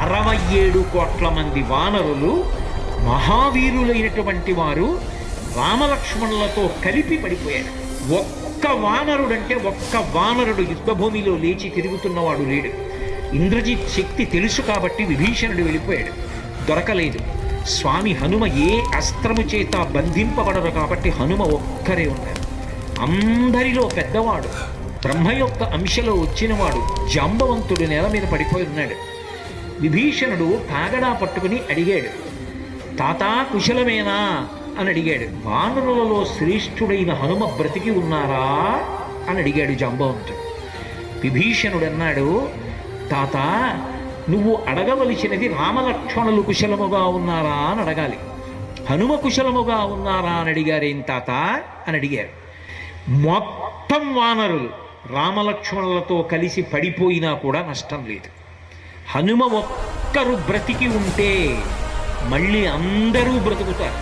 67 కోట్ల మంది వానరులు మహావీరులైనటువంటి వారు రామలక్ష్మణులతో కలిపి పడిపోయాడు. ఒక్క వానరుడు యుద్ధభూమిలో లేచి తిరుగుతున్నవాడు లేడు. ఇంద్రజిత్ శక్తి తెలుసు కాబట్టి విభీషణుడు వెళ్ళిపోయాడు, దొరకలేదు. స్వామి హనుమ ఏ అస్త్రము చేత బంధింపబడరు కాబట్టి హనుమ ఒక్కరే ఉన్నారు. అందరిలో పెద్దవాడు, బ్రహ్మ యొక్క అంశలో వచ్చినవాడు జాంబవంతుడు నేల మీద పడిపోయి ఉన్నాడు. విభీషణుడు కాగడా పట్టుకుని అడిగాడు, తాతా కుశలమేనా అని అడిగాడు. వానరులలో శ్రేష్ఠుడైన హనుమ బ్రతికి ఉన్నారా అని అడిగాడు జాంబవంతుడు. విభీషణుడు అన్నాడు, తాత నువ్వు అడగవలసినది రామలక్ష్మణులు కుశలముగా ఉన్నారా అని అడగాలి. హనుమ కుశలముగా ఉన్నారా అని అడిగారేం తాత అని అడిగారు. మొత్తం వానరులు రామలక్ష్మణులతో కలిసి పడిపోయినా కూడా నష్టం లేదు. హనుమ ఒక్కరు బ్రతికి ఉంటే మళ్ళీ అందరూ బ్రతుకుతారు.